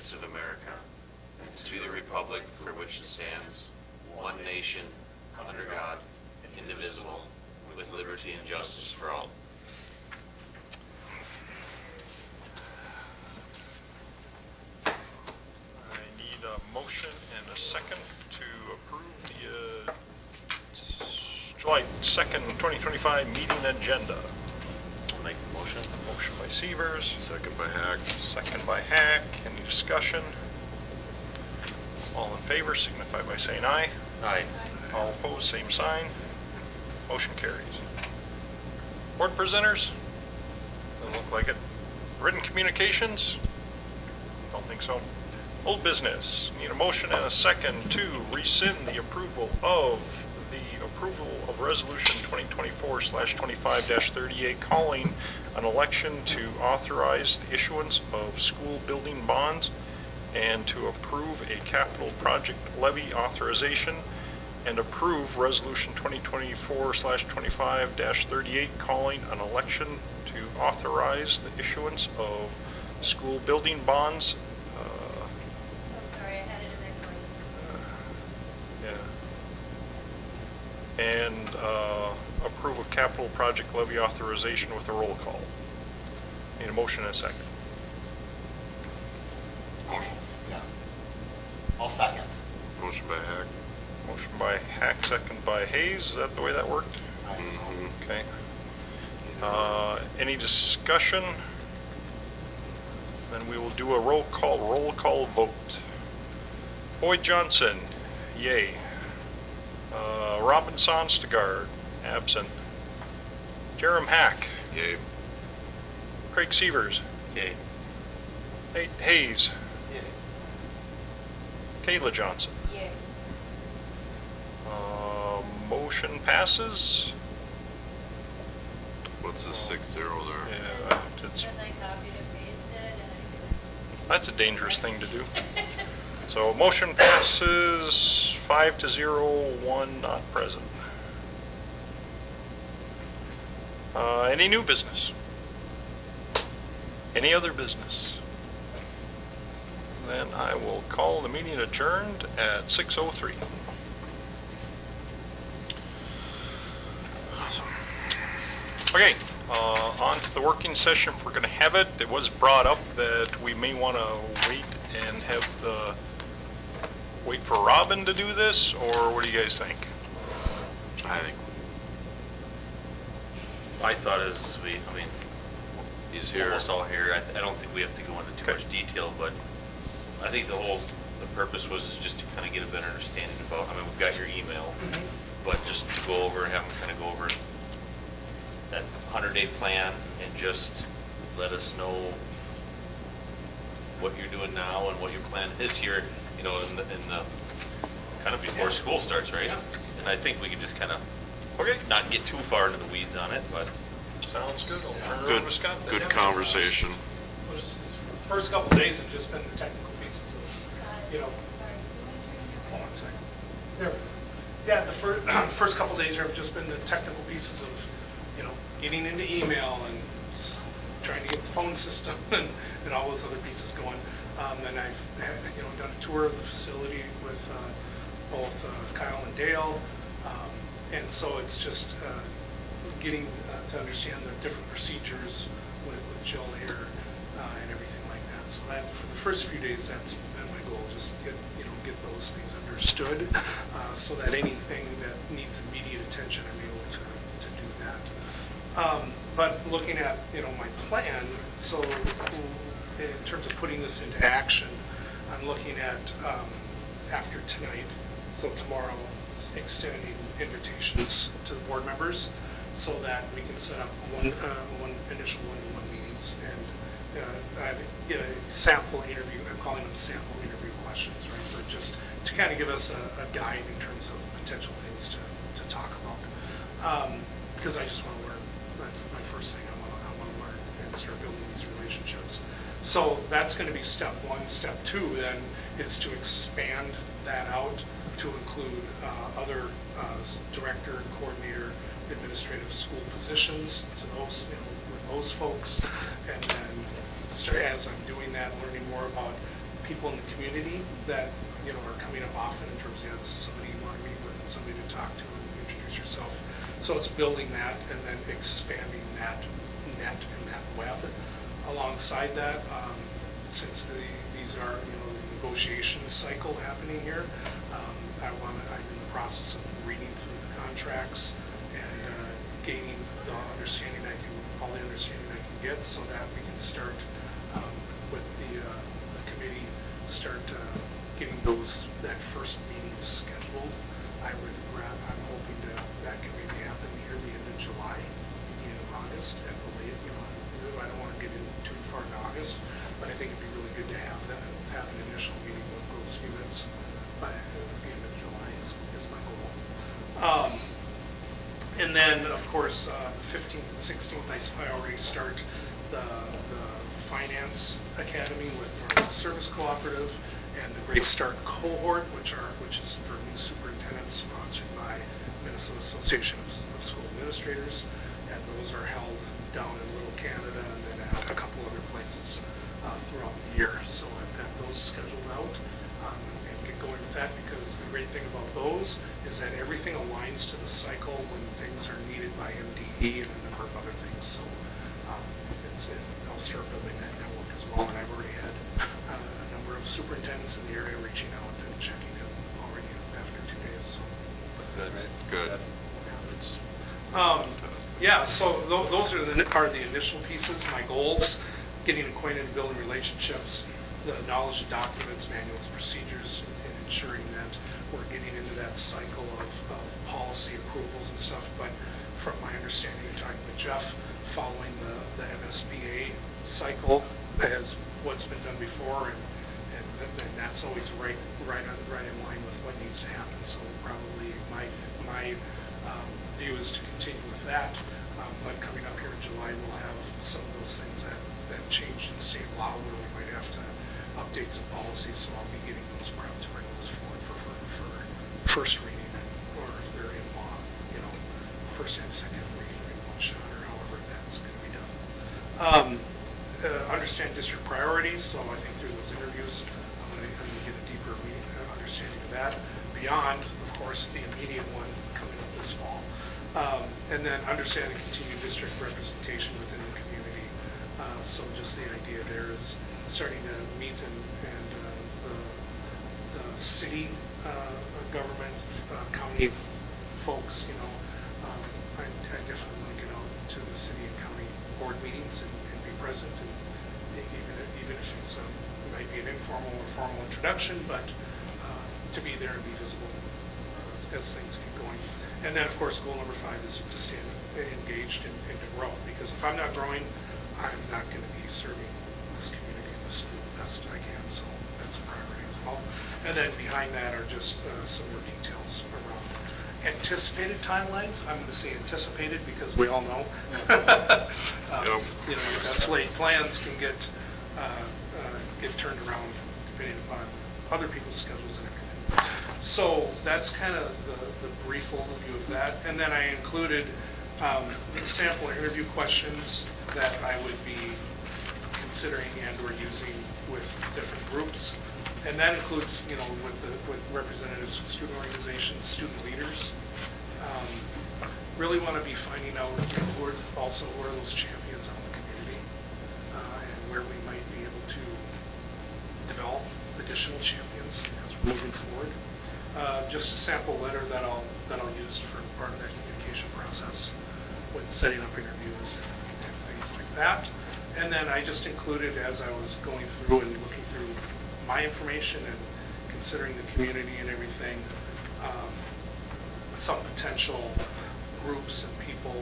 States of America, and to the republic for which it stands, one nation, under God, indivisible, with liberty and justice for all. I need a motion and a second to approve the July 2nd, 2025 meeting agenda. I'll make the motion. Motion by Severs. Second by Hack. Second by Hack. Any discussion? All in favor signify by saying aye. Aye. All opposed, same sign. Motion carries. Board presenters? Doesn't look like it. Written communications? Don't think so. Old business. Need a motion and a second to rescind the approval of resolution 2024/25-38 calling an election to authorize the issuance of school building bonds and to approve a capital project levy authorization and approve resolution 2024/25-38 calling an election to authorize the issuance of school building bonds. And approve of capital project levy authorization with a roll call. Need a motion and a second. Motion. Yeah. I'll second. Motion by Hack. Motion by Hack, second by Hayes. Is that the way that worked? I think so. Okay. Any discussion? Then we will do a roll call vote. Boyd Johnson, yay. Robin Sonstegard, absent. Jerem Hack. Yay. Craig Severs. Yay. Nate Hayes. Yay. Kayla Johnson. Yay. Motion passes. What's the 6-0 there? Yeah, it's, And I copied and pasted and I that's a dangerous thing to do. So motion passes 5-0, 1 not present. Any new business? Any other business? Then I will call the meeting adjourned at 6:03. Awesome. Okay, on to the working session if we're going to have it. It was brought up that we may want to wait and wait for Robin to do this, or what do you guys think? I think My thought is he's here. almost all here. I don't think we have to go into too much detail, but I think the purpose was just to kind of get a better understanding about, we've got your email, but just to go over, have them kind of go over that 100-day plan and just let us know what you're doing now and what your plan is here, in the kind of before school starts, right? And I think we can just kind of not get too far into the weeds on it, but Sounds good. I'll turn it Good, over to Scott then. good conversation. First couple of days have just been the technical pieces of, hold on a second. There we go. Yeah, the first couple of days have just been the technical pieces of, getting into email and trying to get the phone system and all those other pieces going. And I've done a tour of the facility with both Kyle and Dale, and so it's just getting to understand the different procedures with Jill here and everything like that. So that for the first few days, that's been my goal, just get those things understood, so that anything that needs immediate attention, I'm able to do that. But looking at my plan, so in terms of putting this into action, I'm looking at after tonight, so tomorrow, extending invitations to the board members so that we can set up one initial one-to-one meetings, and I have a sample interview. I'm calling them sample interview questions, right? For just to kind of give us a guide in terms of potential things to talk about, because I just want to learn. That's my first thing. I want to learn and start building these relationships. So that's going to be step one. Step two then is to expand that out to include other director, coordinator, administrative school positions to those, with those folks, and then as I'm doing that, learning more about people in the community that, you know, are coming up often in terms of, yeah, this is somebody you want to meet with and somebody to talk to and introduce yourself. So it's building that and then expanding that net and that web. Alongside that, since these are, you know, the negotiation cycle happening here, I'm in the process of reading through the contracts and gaining the understanding all the understanding I can get, so that we can start with the committee, start getting that first meeting scheduled. I'm hoping that can maybe happen here the end of July, beginning of August, at the late. You know, I don't want to get in too far into August, but I think it'd be really good to have an initial meeting with those units by the end of July is my goal. And then, of course, the 15th and 16th, I already start the Finance Academy with Northwest Service Cooperative and the Great Start Cohort, which is for new superintendents, sponsored by Minnesota Association of School Administrators. And those are held down in Little Canada and then at a couple other places throughout the year. So I've got those scheduled out and get going with that, because the great thing about those is that everything aligns to the cycle when things are needed by MDE and a number of other things. So I'll start building that network as well. And I've already had a number of superintendents in the area reaching out and checking in already after 2 days. So. Good. Yeah, so those are the initial pieces, my goals: getting acquainted and building relationships, the knowledge of documents, manuals, procedures, and ensuring that we're getting into that cycle of policy approvals and stuff. But from my understanding of talking with Jeff, following the MSBA cycle as what's been done before, and that's always right in line with what needs to happen. So probably my view is to continue with that. But coming up here in July, we'll have some of those things that changed in state law where we might have to update some policies. So I'll be getting those prepped to bring those forward for first reading, or if they're in law, you know, first and second reading in one shot, or however that's going to be done. Understand district priorities. So I think through those interviews, I'm going to get a deeper understanding of that, beyond, of course, the immediate one coming up this fall. And then understand and continue district representation within the community. So just the idea there is starting to meet and the city government, county folks, you know. I definitely want to get out to the city and county board meetings and be present, and even if it's might be an informal or formal introduction, but to be there and be visible as things get going. And then, of course, goal number 5 is to stay engaged and to grow. Because if I'm not growing, I'm not going to be serving this community and this school the best I can. So that's a priority as well. And then behind that are just some more details around anticipated timelines. I'm going to say anticipated because we all know, you know, that's late. Plans can get turned around depending upon other people's schedules and everything. So that's kind of the brief overview of that. And then I included sample interview questions that I would be considering and or using with different groups. And that includes, you know, with representatives from student organizations, student leaders. Really want to be finding out, you know, who are those champions out in the community, and where we might be able to develop additional champions as we're moving forward. Just a sample letter that I'll use for part of that communication process when setting up interviews and things like that. And then I just included, as I was going through and looking through my information and considering the community and everything, some potential groups and people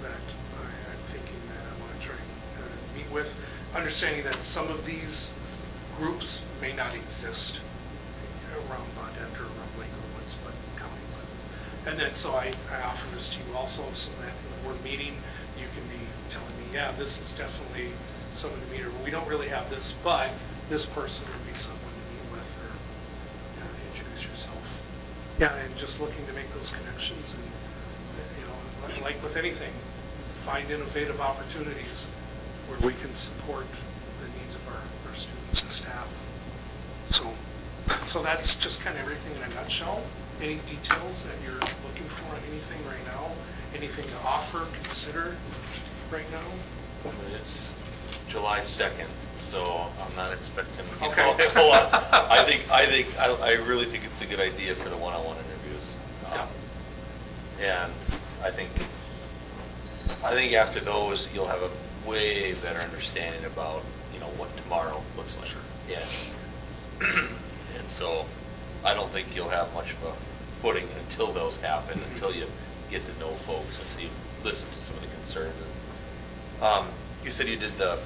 that I'm thinking that I want to try and meet with, understanding that some of these groups may not exist around Baudette or around Lakewood Woods, but county. And then so I offer this to you also, so that in the board meeting you can be telling me, yeah, this is definitely someone to meet, or we don't really have this, but this person would be someone to meet with, or introduce yourself. Yeah, and just looking to make those connections, and you know, like with anything, find innovative opportunities where we can support the needs of our students and staff. So that's just kind of everything in a nutshell. Any details that you're looking for on anything right now? Anything to offer, consider right now? I mean, it's July 2nd, so I'm not expecting, you know, Okay. a whole lot. I really think it's a good idea for the one-on-one interviews. Yeah. And I think after those, you'll have a way better understanding about, you know, what tomorrow looks like. Sure. Yeah. And so I don't think you'll have much of a footing until those happen, until you get to know folks, until you listen to some of the concerns. And, you said you did the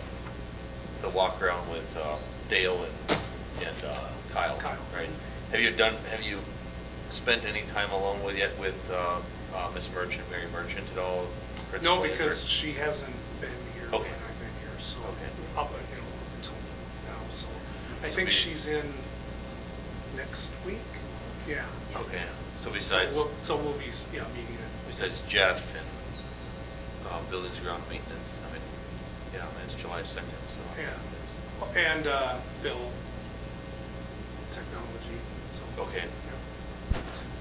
walk around with Dale and Kyle, right? Have you spent any time alone with Miss Merchant, Mary Merchant at all? No, principally, because or- she hasn't been here when Okay. I've been here, so, Okay. up until now, so. I So think we- she's in next week, yeah. Okay, so So besides, we'll be, yeah, meeting it. besides Jeff and buildings, ground maintenance, I mean, yeah, it's July 2nd, so. Yeah. it's- And Bill, technology, so. Okay. Yeah.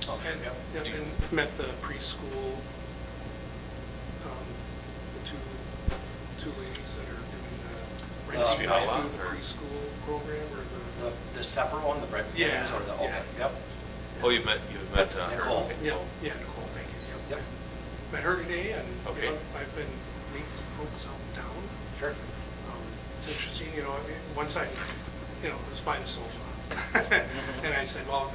Oh, And, yep. yeah, and met the preschool, the two ladies that are doing the, right Fiala, through the or- preschool program, or The separate one, the bread Yeah, or the, okay, yeah. yep. Oh, you've met her? Nicole. Okay. Yeah, Nicole, thank you, Yep. Met her today, and, Okay. I've been meeting some folks out in town. Sure. It's interesting, once I was by the sofa. And I said, well,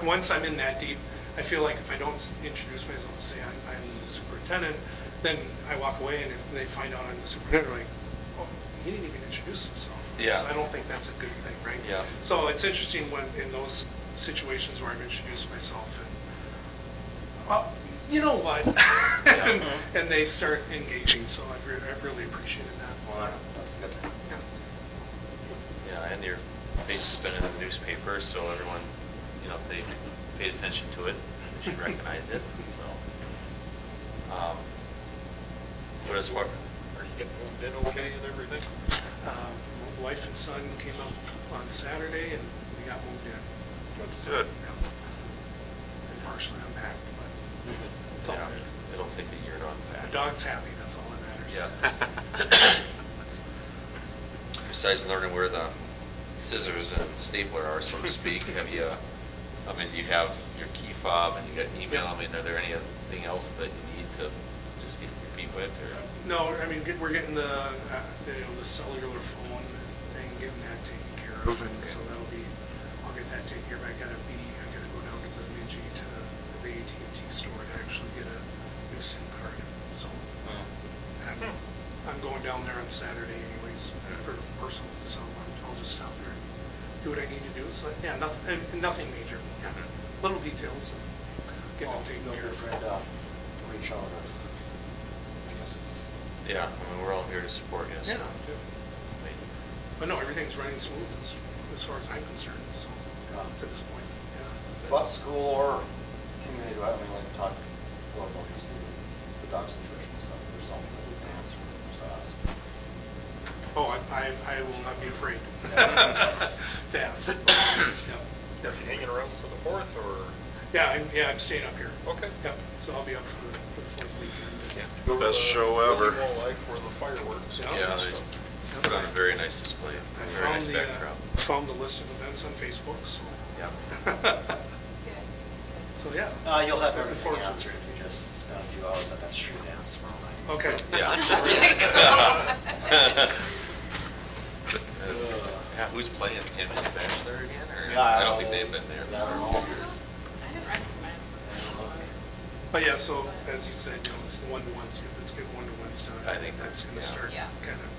once I'm in that deep, I feel like if I don't introduce myself and say I'm the superintendent, then I walk away, and if they find out I'm the superintendent, they're like, oh, he didn't even introduce himself. Yeah. So I don't think that's a good thing, right? Yeah. So it's interesting when, in those situations where I've introduced myself, and, well, you know what? And they start engaging, so I've really appreciated that. Well, that's a good thing. Yeah. Yeah, and your face has been in the newspaper, so everyone, if they paid attention to it, they should recognize it, so. But as far, Are you getting moved in okay and everything? Wife and son came up on Saturday, and we got moved in. Good. Yeah. And partially unpacked, but it's all yeah, good. it'll take a year to unpack. The dog's happy, that's all that matters. Yeah. Besides learning where the scissors and stapler are, so to speak, do you have your key fob and you got email? I mean, are there anything else that you need to just get your feet wet, or? No, I mean, we're getting the cellular phone thing, getting that taken care of, and so I'll get that taken care of. I gotta go down to Bemidji to the AT&T store to actually get a new SIM card, so. And I'm going down there on Saturday anyways for personal, so I'll just stop there and do what I need to do. So, yeah, nothing major, yeah. Little details, and get them taken care of. Reach out if, I guess it's. Yeah, I mean, we're all here to support you. So. Yeah, yeah. I mean, But no, everything's running smooth as far as I'm concerned, so, Yeah. to this point, yeah. What school or community, I mean, like, talk about these, the dog's nutrition stuff, there's something that we can answer, just ask. Oh, I will not be afraid to ask. Yeah, You definitely. hanging around for the 4th, or? Yeah, I'm staying up here. Okay. Yep, so I'll be up for the 4th weekend. Go to Best the show ever. Wildlife Life for the fireworks. Yeah, they put on a very nice display, I very nice found backdrop. found the list of events on Facebook, so, Yeah. so yeah. You'll have Looking everything forward to it. answered if you just spend a few hours at that street dance tomorrow night. Okay. Yeah. Just kidding. Yeah, who's playing him in Bachelor again, or? Yeah, I don't think they've been there I for don't a know. few years. I didn't recognize what that was. But yeah, so as you said, it's the one-to-ones, let's get one-to-ones done. I think that's gonna yeah. start Yeah. kind of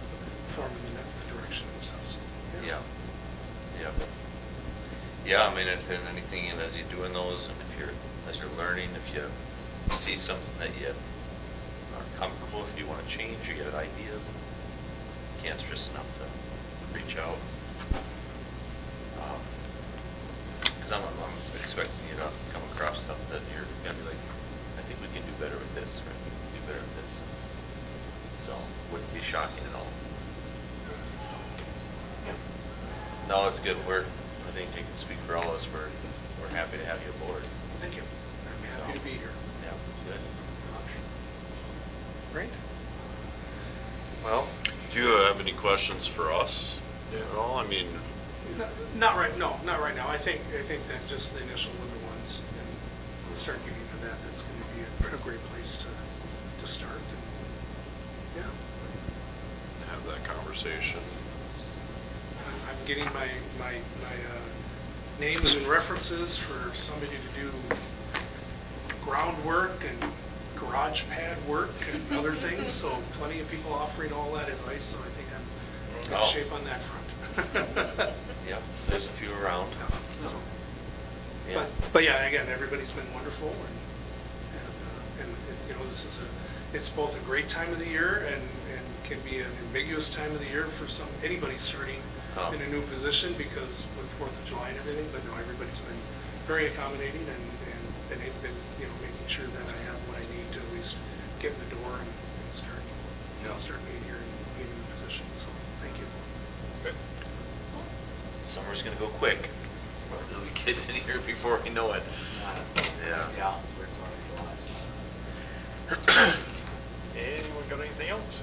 forming the direction and stuff, so. Yeah. Yeah. Yeah, I mean, if there's anything, and as you're doing those, and as you're learning, if you see something that you aren't comfortable, if you want to change, you get ideas, can't stress enough to reach out. Because I'm expecting you to come across stuff that you're gonna be like, I think we can do better with this, or I think we can do better with this. So, wouldn't be shocking at all. So, yeah. No, it's good. think I can speak for all of us, we're happy to have you aboard. Thank you. I'm happy to be here. Yeah, good. Great. Well, do you have any questions for us at all? I mean, Not right, no, not right now. I think that just the initial little ones and start getting to that, that's going to be a great place to start. And, yeah, have that conversation. I'm getting my names and references for somebody to do groundwork and garage pad work and other things, so plenty of people offering all that advice, so I think I'm in Oh. good shape on that front. Yep, there's a few around. So, Yeah. But yeah, again, everybody's been wonderful, and you know, this is it's both a great time of the year and can be an ambiguous time of the year for anybody starting Oh. in a new position because with 4th of July and everything, but no, everybody's been very accommodating and been, you know, making sure that I have what I need to at least get in the door and start being here and being in the position, so thank you. Good. Summer's gonna go quick. There'll be kids in here before we know it. Yeah. Yeah, it's where it's already July. Anyone got anything else?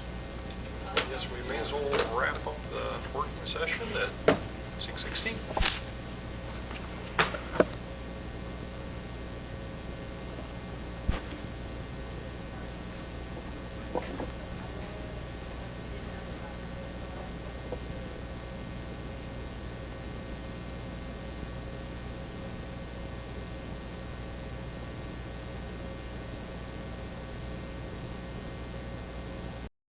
I guess we may as well wrap up the working session at 6:16.